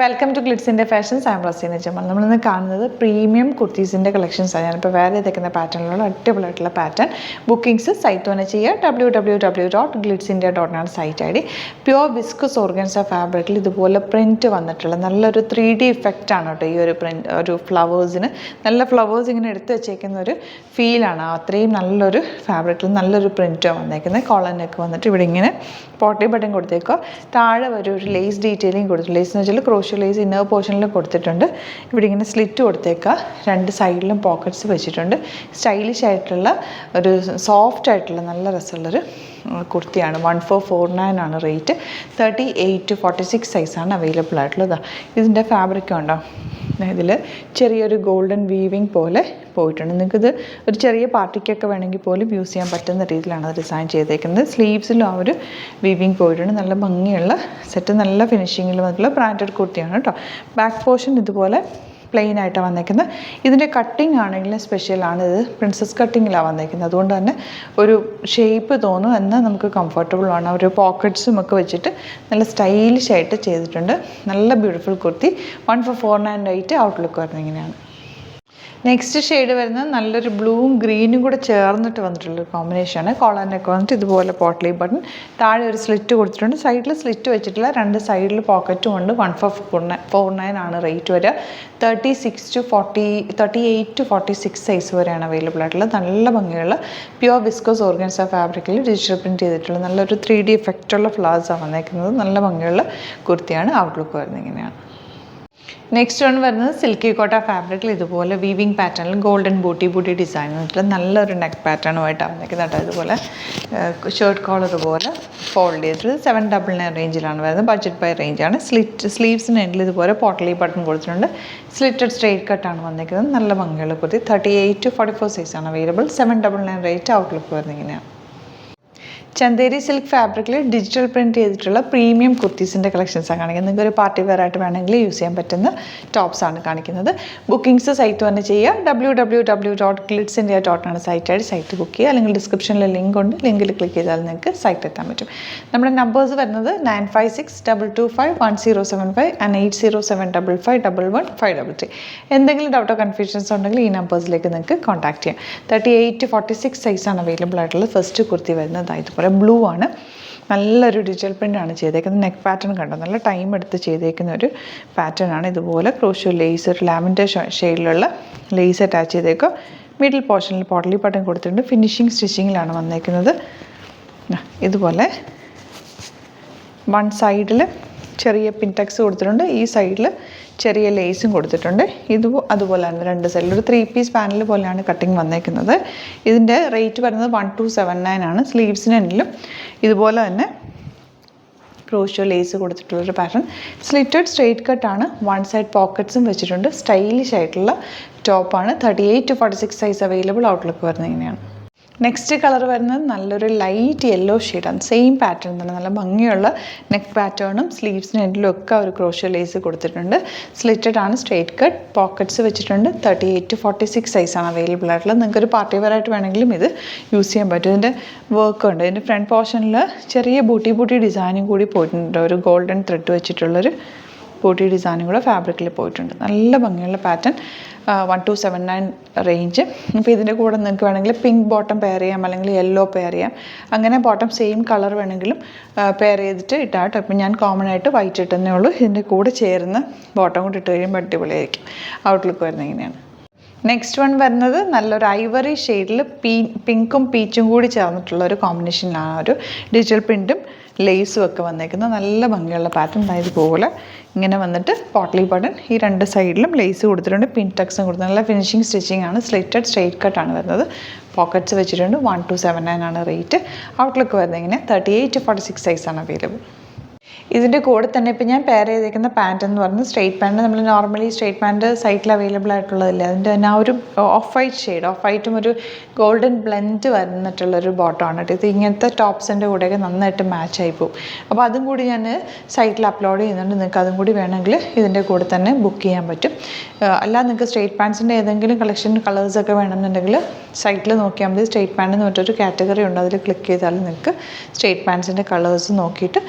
Welcome to ഗ്ലിറ്റ്സിൻ്റെ fashions. I am Raseena Jamal. നമ്മളിന്ന് കാണുന്നത് പ്രീമിയം കുർത്തീസിൻ്റെ കളക്ഷൻസാണ്. ഞാനിപ്പോൾ വേറെ ഇതേക്കുന്ന പാറ്റേണിലുള്ള അടിപൊളിയായിട്ടുള്ള പാറ്റേൺ. ബുക്കിംഗ്സ് സൈറ്റ് തന്നെ ചെയ്യുക. www.glitzindia.com site I D. Pure viscose organza ഫാബ്രിക്കിൽ ഇതുപോലെ പ്രിൻറ്റ് വന്നിട്ടുള്ള നല്ലൊരു 3D ഇഫക്റ്റാണ് കേട്ടോ ഈ ഒരു പ്രിൻറ്റ്. ഒരു ഫ്ലവേഴ്സിന് നല്ല ഫ്ലവേഴ്സ് ഇങ്ങനെ എടുത്ത് വെച്ചേക്കുന്ന ഒരു ഫീലാണ്. അത്രയും നല്ലൊരു ഫാബ്രിക്കിൽ നല്ലൊരു പ്രിൻറ്റാണ് വന്നേക്കുന്നത്. കോളനൊക്കെ വന്നിട്ട് ഇവിടെ ഇങ്ങനെ പോട്ടി ബട്ടൺ കൊടുത്തേക്കുക. താഴെ ഒരു ലേസ് ഡീറ്റെയിലിംഗ് കൊടുത്തു. ലേസ് എന്ന് വെച്ചാൽ ക്രോഷ്യോ ലേസ് ഇന്നർ പോർഷനിൽ കൊടുത്തിട്ടുണ്ട്. ഇവിടെ ഇങ്ങനെ സ്ലിറ്റ് കൊടുത്തേക്കുക. രണ്ട് സൈഡിലും പോക്കറ്റ്സ് വെച്ചിട്ടുണ്ട്. സ്റ്റൈലിഷ് ആയിട്ടുള്ള ഒരു സോഫ്റ്റ് ആയിട്ടുള്ള നല്ല രസമുള്ളൊരു കുർത്തിയാണ്. 1449 ആണ് റേറ്റ്. 38 to 46 സൈസാണ് അവൈലബിൾ ആയിട്ടുള്ളത്. ഇതിൻ്റെ ഫാബ്രിക് ഉണ്ടോ, ഇതിൽ ചെറിയൊരു ഗോൾഡൻ വീവിങ് പോലെ പോയിട്ടുണ്ട്. നിങ്ങൾക്കിത് ഒരു ചെറിയ പാർട്ടിക്കൊക്കെ വേണമെങ്കിൽ പോലും യൂസ് ചെയ്യാൻ പറ്റുന്ന രീതിയിലാണ് അത് ഡിസൈൻ ചെയ്തേക്കുന്നത്. സ്ലീവ്സിലും ആ ഒരു വീവിങ് പോയിട്ടുണ്ട്. നല്ല ഭംഗിയുള്ള സെറ്റ്, നല്ല ഫിനിഷിങ്ങിൽ വന്നിട്ടുള്ള ബ്രാൻഡഡ് കുർത്തിയാണ് കേട്ടോ. ബാക്ക് പോർഷൻ ഇതുപോലെ പ്ലെയിൻ ആയിട്ടാണ് വന്നേക്കുന്നത്. ഇതിൻ്റെ കട്ടിങ് ആണെങ്കിലും സ്പെഷ്യലാണ്. ഇത് പ്രിൻസസ് കട്ടിങ്ങിലാണ് വന്നേക്കുന്നത്. അതുകൊണ്ട് തന്നെ ഒരു ഷേപ്പ് തോന്നും, എന്നാൽ നമുക്ക് കംഫർട്ടബിളാണ്. ഒരു പോക്കറ്റ്സും ഒക്കെ വെച്ചിട്ട് നല്ല സ്റ്റൈലിഷ് ആയിട്ട് ചെയ്തിട്ടുണ്ട്. നല്ല ബ്യൂട്ടിഫുൾ കുർത്തി. 1449 റേറ്റ്. ഔട്ട്ലുക്ക് വരുന്നത് ഇങ്ങനെയാണ്. നെക്സ്റ്റ് ഷെയ്ഡ് വരുന്നത് നല്ലൊരു ബ്ലൂവും ഗ്രീനും കൂടെ ചേർന്നിട്ട് വന്നിട്ടുള്ളൊരു കോമ്പിനേഷനാണ്. കോളറിനൊക്കെ വന്നിട്ട് ഇതുപോലെ പോട്ട്ലി ബട്ടൺ, താഴെ ഒരു സ്ലിറ്റ് കൊടുത്തിട്ടുണ്ട്. സൈഡിൽ സ്ലിറ്റ് വെച്ചിട്ടില്ല, രണ്ട് സൈഡിൽ പോക്കറ്റും ഉണ്ട്. 1449 ആണ് റേറ്റ് വരിക. 38 to 46 സൈസ് വരെയാണ് അവൈലബിൾ ആയിട്ടുള്ളത്. നല്ല ഭംഗിയുള്ള പ്യുവർ വിസ്കോസ് ഓർഗൻസ ഫാബ്രിക്കിൽ ഡിജിറ്റൽ പ്രിൻറ്റ് ചെയ്തിട്ടുള്ള നല്ലൊരു 3D എഫക്റ്റുള്ള ഫ്ലവേഴ്സാണ് വന്നേക്കുന്നത്. നല്ല ഭംഗിയുള്ള കുർത്തിയാണ്. ഔട്ട്ലുക്ക് വരുന്നത് ഇങ്ങനെയാണ്. നെക്സ്റ്റ് വൺ വരുന്നത് സിൽക്കി കോട്ട ഫാബ്രിക്കിൽ ഇതുപോലെ വീവിങ് പാറ്റേണിൽ ഗോൾഡൻ ബൂട്ടി ഡിസൈൻ വന്നിട്ടുള്ള നല്ലൊരു നെക്ക് പാറ്റേണുമായിട്ടാണ് വന്നിരിക്കുന്നത് കേട്ടോ. ഇതുപോലെ ഷർട്ട് കോളർ പോലെ ഫോൾഡ് ചെയ്തിട്ട് 799 റേഞ്ചിലാണ് വരുന്നത്. Budget by റേഞ്ചാണ്. സ്ലീവ്സിന് എൻഡിൽ ഇതുപോലെ പോട്ട്ലി ബട്ടൺ കൊടുത്തിട്ടുണ്ട്. സ്ലിറ്റഡ് സ്ട്രെയിറ്റ് കട്ടാണ് വന്നിരിക്കുന്നത്. നല്ല ഭംഗിയുള്ള കുർത്തി. 38 to 44 സൈസാണ് അവൈലബിൾ. 799 റേറ്റ്. ഔട്ട്ലുക്ക് വരുന്നത് ഇങ്ങനെയാണ്. ചന്തേരി സിൽക്ക് ഫാബ്രിക്കിൽ ഡിജിറ്റൽ പ്രിൻറ്റ് ചെയ്തിട്ടുള്ള പ്രീമിയം കുർത്തീസിൻ്റെ കളക്ഷൻസാണ് കാണിക്കുന്നത്. നിങ്ങൾക്ക് ഒരു പാർട്ടി വെയർ ആയിട്ട് വേണമെങ്കിൽ യൂസ് ചെയ്യാൻ പറ്റുന്ന ടോപ്സാണ് കാണിക്കുന്നത്. ബുക്കിംഗ്സ് സൈറ്റ് തന്നെ ചെയ്യുക. www.glitzindia.com സൈറ്റ് ആയിട്ട് സൈറ്റ് ബുക്ക് ചെയ്യുക. അല്ലെങ്കിൽ ഡിസ്ക്രിപ്ഷനിൽ ലിങ്ക് ഉണ്ട്. ലിങ്കിൽ ക്ലിക്ക് ചെയ്താൽ നിങ്ങൾക്ക് സൈറ്റ് എത്താൻ പറ്റും. നമ്മുടെ നമ്പേഴ്സ് വരുന്നത് 9562251075 and 8075551153. എന്തെങ്കിലും ഡൗട്ടോ കൺഫ്യൂഷൻസ് ഉണ്ടെങ്കിൽ ഈ നമ്പേഴ്സിലേക്ക് നിങ്ങൾക്ക് കോൺടാക്ട് ചെയ്യാം. 38 to 46 സൈസാണ് അവൈലബിൾ ആയിട്ടുള്ളത്. ഫസ്റ്റ് കുർത്തി വരുന്നത് ഇതുപോലെ ബ്ലൂ ആണ്. നല്ലൊരു ഡിജിറ്റൽ പ്രിൻ്റ് ആണ് ചെയ്തേക്കുന്നത്. നെക്ക് പാറ്റേൺ കണ്ടോ, നല്ല ടൈം എടുത്ത് ചെയ്തേക്കുന്ന ഒരു പാറ്റേൺ ആണ്. ഇതുപോലെ ക്രോഷ്യോ ലേസ്, ഒരു ലാവൻഡർ ഷെയ്ഡിലുള്ള ലേസ് അറ്റാച്ച് ചെയ്തേക്കുക. മിഡിൽ പോർഷനിൽ പോട്ട്ലി ബട്ടൺ കൊടുത്തിട്ടുണ്ട്. ഫിനിഷിങ് സ്റ്റിച്ചിങ്ങിലാണ് വന്നേക്കുന്നത്. ഇതുപോലെ വൺ സൈഡിൽ ചെറിയ പിൻടെക്സ് കൊടുത്തിട്ടുണ്ട്. ഈ സൈഡിൽ ചെറിയ ലേസും കൊടുത്തിട്ടുണ്ട്. അതുപോലെ തന്നെ രണ്ട് സൈഡിൽ ഒരു 3 പീസ് പാനൽ പോലെയാണ് കട്ടിങ് വന്നേക്കുന്നത്. ഇതിൻ്റെ റേറ്റ് വരുന്നത് 1279 ആണ്. സ്ലീവ്സിന് എൻഡിലും ഇതുപോലെ തന്നെ ക്രോഷ്യോ ലേസ് കൊടുത്തിട്ടുള്ളൊരു പാറ്റേൺ. സ്ലിറ്റഡ് സ്ട്രെയിറ്റ് കട്ടാണ്. വൺ സൈഡ് പോക്കറ്റ്സും വെച്ചിട്ടുണ്ട്. സ്റ്റൈലിഷ് ആയിട്ടുള്ള ടോപ്പാണ്. 38 to 46 സൈസ് അവൈലബിൾ. ഔട്ട്ലുക്ക് വരുന്നത് ഇങ്ങനെയാണ്. നെക്സ്റ്റ് കളർ വരുന്നത് നല്ലൊരു ലൈറ്റ് യെല്ലോ ഷെയ്ഡാണ്. സെയിം പാറ്റേൺ തന്നെ, നല്ല ഭംഗിയുള്ള നെക്ക് പാറ്റേണും സ്ലീവ്സിന് എൻഡിലും ഒക്കെ ഒരു ക്രോഷ്യോ ലേസ് കൊടുത്തിട്ടുണ്ട്. സ്ലിറ്റഡ് ആണ്, സ്ട്രെയിറ്റ് കട്ട്, പോക്കറ്റ്സ് വെച്ചിട്ടുണ്ട്. 38 to 46 സൈസാണ് അവൈലബിൾ ആയിട്ടുള്ളത്. നിങ്ങൾക്കൊരു പാർട്ടി വെയർ ആയിട്ട് വേണമെങ്കിലും ഇത് യൂസ് ചെയ്യാൻ പറ്റും. ഇതിൻ്റെ വർക്ക് ഉണ്ട്. ഇതിൻ്റെ ഫ്രണ്ട് പോർഷനിൽ ചെറിയ ബൂട്ടി ഡിസൈനും കൂടി പോയിട്ടുണ്ട്. ഒരു ഗോൾഡൻ ത്രെഡ് വെച്ചിട്ടുള്ളൊരു ബൂട്ടി ഡിസൈനും കൂടെ ഫാബ്രിക്കിൽ പോയിട്ടുണ്ട്. നല്ല ഭംഗിയുള്ള പാറ്റേൺ. 1279 റേഞ്ച്. ഇപ്പോൾ ഇതിൻ്റെ കൂടെ നിങ്ങൾക്ക് വേണമെങ്കിൽ പിങ്ക് ബോട്ടം പെയർ ചെയ്യാം, അല്ലെങ്കിൽ യെല്ലോ പെയർ ചെയ്യാം. അങ്ങനെ ബോട്ടം സെയിം കളർ വേണമെങ്കിലും പെയർ ചെയ്തിട്ട് ഇട്ടാട്ടോ. ഇപ്പം ഞാൻ കോമൺ ആയിട്ട് വൈറ്റ് ഇട്ടുതന്നേ ഉള്ളൂ. ഇതിൻ്റെ കൂടെ ചേർന്ന് ബോട്ടം കൂടി ഇട്ട് കഴിയുമ്പോൾ അടിപൊളിയായിരിക്കും. ഔട്ട്ലുക്ക് വരുന്നത് ഇങ്ങനെയാണ്. നെക്സ്റ്റ് വൺ വരുന്നത് നല്ലൊരു ഐവറി ഷെയ്ഡിൽ പിങ്കും പീച്ചും കൂടി ചേർന്നിട്ടുള്ള ഒരു കോമ്പിനേഷനിലാണ് ഒരു ഡിജിറ്റൽ പ്രിൻറ്റും ലേസും ഒക്കെ വന്നേക്കുന്നത്. നല്ല ഭംഗിയുള്ള പാറ്റേൺ. ഇതുപോലെ ഇങ്ങനെ വന്നിട്ട് പോട്ട്ലി ബട്ടൺ, ഈ രണ്ട് സൈഡിലും ലേസ് കൊടുത്തിട്ടുണ്ട്. പിൻടെക്സും കൊടുത്തിട്ടുണ്ട്. നല്ല ഫിനിഷിങ് സ്റ്റിച്ചിങ് ആണ്. സ്ലിറ്റഡ് സ്ട്രെയിറ്റ് കട്ടാണ് വരുന്നത്. പോക്കറ്റ്സ് വെച്ചിട്ടുണ്ട്. 1279 ആണ് റേറ്റ്. ഔട്ട്ലുക്ക് വരുന്നത് ഇങ്ങനെ. 38 to 46 സൈസാണ് അവൈലബിൾ. ഇതിൻ്റെ കൂടെ തന്നെ ഇപ്പോൾ ഞാൻ പെയർ ചെയ്തേക്കുന്ന പാൻറ്റ് എന്ന് പറയുന്നത് സ്ട്രെയിറ്റ് പാൻറ്റ്. നമ്മൾ നോർമലി സ്ട്രെയിറ്റ് പാൻറ്റ് സൈറ്റിൽ അവൈലബിൾ ആയിട്ടുള്ളതില്ല. അതിൻ്റെ തന്നെ ആ ഒരു ഓഫ് വൈറ്റ് ഷെയ്ഡ്, ഓഫ് വൈറ്റും ഒരു ഗോൾഡൻ ബ്ലെൻഡ് വന്നിട്ടുള്ളൊരു ബോട്ടമാണ് കേട്ടോ. ഇത് ഇങ്ങനത്തെ ടോപ്സിൻ്റെ കൂടെയൊക്കെ നന്നായിട്ട് മാച്ച് ആയി പോകും. അപ്പോൾ അതും കൂടി ഞാൻ സൈറ്റിൽ അപ്ലോഡ് ചെയ്യുന്നുണ്ട്. നിങ്ങൾക്ക് അതും കൂടി വേണമെങ്കിൽ ഇതിൻ്റെ കൂടെ തന്നെ ബുക്ക് ചെയ്യാൻ പറ്റും. അല്ലാതെ നിങ്ങൾക്ക് സ്ട്രെയിറ്റ് പാൻസിൻ്റെ ഏതെങ്കിലും കളേഴ്സൊക്കെ വേണമെന്നുണ്ടെങ്കിൽ സൈറ്റിൽ നോക്കിയാൽ മതി. സ്ട്രെയിറ്റ് പാൻറ്റ് എന്ന് പറഞ്ഞിട്ടൊരു കാറ്റഗറി ഉണ്ട്. അതിൽ ക്ലിക്ക് ചെയ്താൽ നിങ്ങൾക്ക് സ്ട്രെയിറ്റ് പാൻസിൻ്റെ കളേഴ്സ് നോക്കിയിട്ട്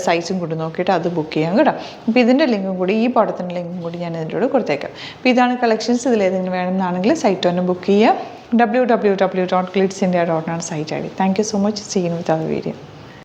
സൈസും കൂടി നോക്കിയിട്ട് അത് ബുക്ക് ചെയ്യാം കേട്ടോ. അപ്പോൾ ഇതിൻ്റെ ലിങ്കും കൂടി, ഈ പടത്തിൻ്റെ ലിങ്കും കൂടി ഞാൻ ഇതിൻ്റെ കൂടെ കൊടുത്തേക്കാം. അപ്പോൾ ഇതാണ് കളക്ഷൻസ്. ഇതിലേതെങ്കിലും വേണമെന്നാണെങ്കിൽ സൈറ്റ് തന്നെ ബുക്ക് ചെയ്യുക. www.glitzindia.in ആണ് site I D. Thank you so much. See you with our video.